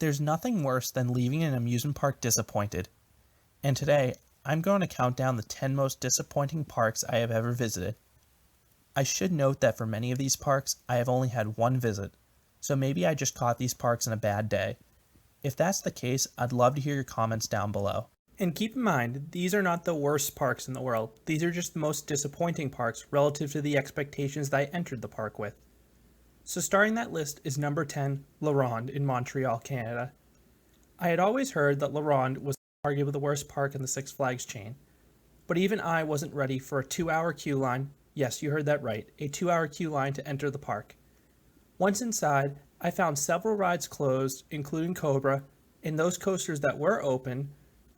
There's nothing worse than leaving an amusement park disappointed, and today I'm going to count down the 10 most disappointing parks I have ever visited. I should note that for many of these parks I have only had one visit, so maybe I just caught these parks in a bad day. If that's the case, I'd love to hear your comments down below. And keep in mind, these are not the worst parks in the world. These are just the most disappointing parks relative to the expectations that I entered the park with. So starting that list is number 10, La Ronde in Montreal, Canada. I had always heard that La Ronde was arguably the worst park in the Six Flags chain, but even I wasn't ready for a 2-hour queue line. Yes, you heard that right, a 2-hour queue line to enter the park. Once inside, I found several rides closed, including Cobra, and those coasters that were open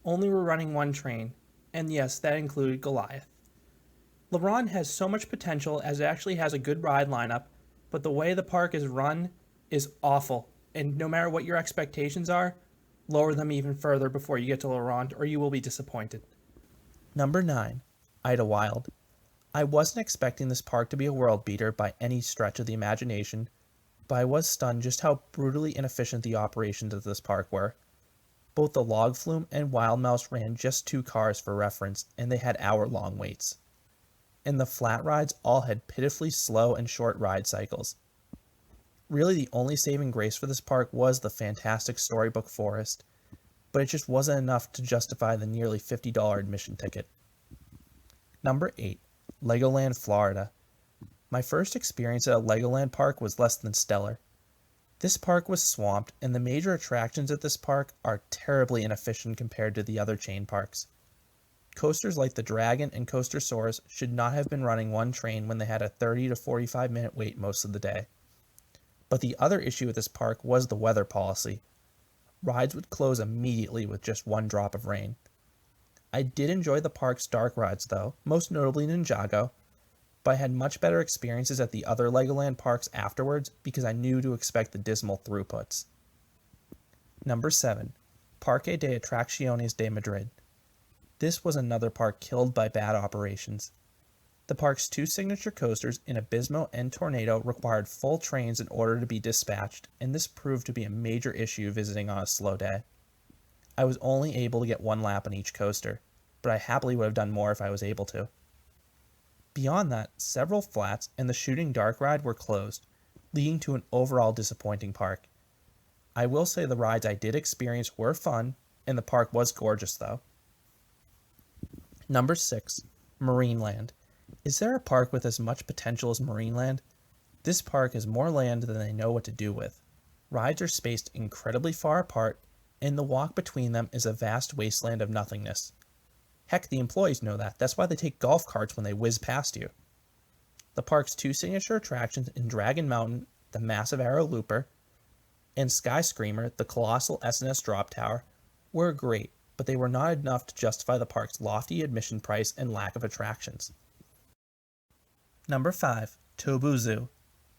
only were running one train, and yes, that included Goliath. La Ronde has so much potential as it actually has a good ride lineup, but the way the park is run is awful, and no matter what your expectations are, lower them even further before you get to La Ronde or you will be disappointed. Number 9, Idlewild. I wasn't expecting this park to be a world beater by any stretch of the imagination, but I was stunned just how brutally inefficient the operations of this park were. Both the Log Flume and Wild Mouse ran just 2 cars for reference, and they had hour-long waits. And the flat rides all had pitifully slow and short ride cycles. Really, the only saving grace for this park was the fantastic Storybook Forest, but it just wasn't enough to justify the nearly $50 admission ticket. Number 8, Legoland Florida. My first experience at a Legoland park was less than stellar. This park was swamped, and the major attractions at this park are terribly inefficient compared to the other chain parks. Coasters like the Dragon and Coastersaurus should not have been running one train when they had a 30 to 45 minute wait most of the day. But the other issue with this park was the weather policy. Rides would close immediately with just one drop of rain. I did enjoy the park's dark rides though, most notably Ninjago, but I had much better experiences at the other Legoland parks afterwards because I knew to expect the dismal throughputs. Number 7, Parque de Attracciones de Madrid. This was another park killed by bad operations. The park's 2 signature coasters in Abismo and Tornado required full trains in order to be dispatched, and this proved to be a major issue visiting on a slow day. I was only able to get 1 lap on each coaster, but I happily would have done more if I was able to. Beyond that, several flats and the Shooting Dark ride were closed, leading to an overall disappointing park. I will say the rides I did experience were fun, and the park was gorgeous though. Number 6, Marineland. Is there a park with as much potential as Marineland? This park has more land than they know what to do with. Rides are spaced incredibly far apart, and the walk between them is a vast wasteland of nothingness. Heck, the employees know that. That's why they take golf carts when they whiz past you. The park's 2 signature attractions in Dragon Mountain, the massive Arrow Looper, and Sky Screamer, the colossal S&S drop tower, were great, but they were not enough to justify the park's lofty admission price and lack of attractions. Number 5, Tobu Zoo.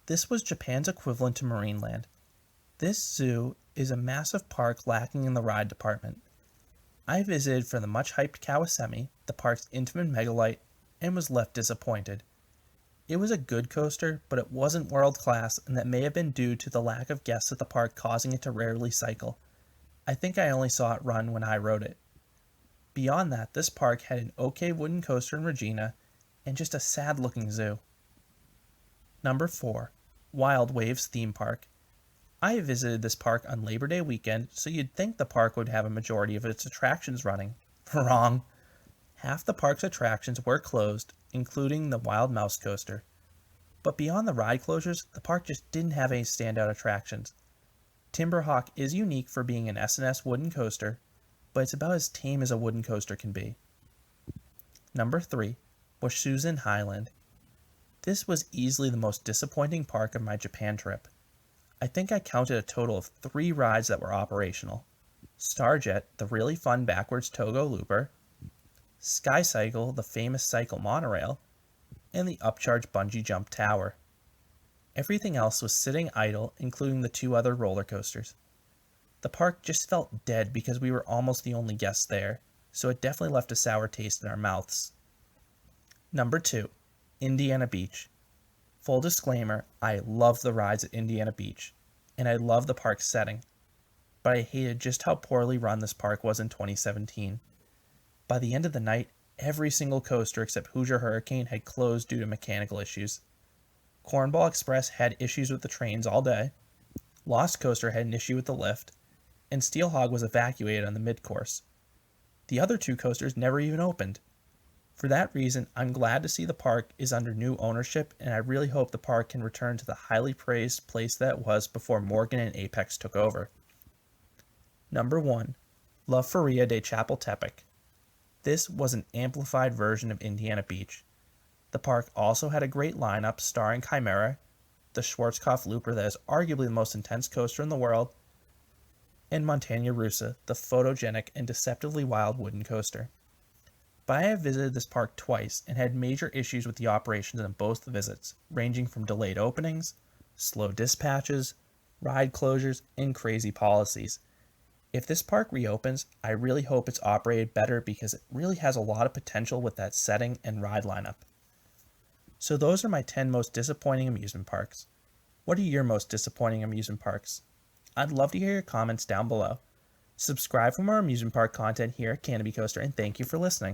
This was Japan's equivalent to Marineland. This zoo is a massive park lacking in the ride department. I visited for the much-hyped Kawasemi, the park's intimate megalite, and was left disappointed. It was a good coaster, but it wasn't world-class, and that may have been due to the lack of guests at the park causing it to rarely cycle. I think I only saw it run when I rode it. Beyond that, this park had an okay wooden coaster in Regina, and just a sad-looking zoo. Number 4, Wild Waves Theme Park. I visited this park on Labor Day weekend, so you'd think the park would have a majority of its attractions running. Wrong. Half the park's attractions were closed, including the Wild Mouse coaster. But beyond the ride closures, the park just didn't have any standout attractions. Timberhawk is unique for being an S&S wooden coaster, but it's about as tame as a wooden coaster can be. Number 3, Washuzan Hyland. This was easily the most disappointing park of my Japan trip. I think I counted a total of 3 rides that were operational. Starjet, the really fun backwards Togo looper, Sky Cycle, the famous cycle monorail, and the upcharge bungee jump tower. Everything else was sitting idle, including the 2 other roller coasters. The park just felt dead because we were almost the only guests there, so it definitely left a sour taste in our mouths. Number 2, Indiana Beach. Full disclaimer, I love the rides at Indiana Beach, and I love the park's setting. but I hated just how poorly run this park was in 2017. By the end of the night, every single coaster except Hoosier Hurricane had closed due to mechanical issues. Cornball Express had issues with the trains all day, Lost Coaster had an issue with the lift, and Steelhog was evacuated on the mid-course. The other two coasters never even opened. For that reason, I'm glad to see the park is under new ownership, and I really hope the park can return to the highly praised place that it was before Morgan and Apex took over. Number 1. La Feria de Chapultepec. This was an amplified version of Indiana Beach. The park also had a great lineup starring Chimera, the Schwarzkopf Looper that is arguably the most intense coaster in the world, and Montaña Rusa, the photogenic and deceptively wild wooden coaster. But I have visited this park twice and had major issues with the operations on both visits, ranging from delayed openings, slow dispatches, ride closures, and crazy policies. If this park reopens, I really hope it's operated better because it really has a lot of potential with that setting and ride lineup. So those are my 10 most disappointing amusement parks. What are your most disappointing amusement parks? I'd love to hear your comments down below. Subscribe for more amusement park content here at Canopy Coaster, and thank you for listening.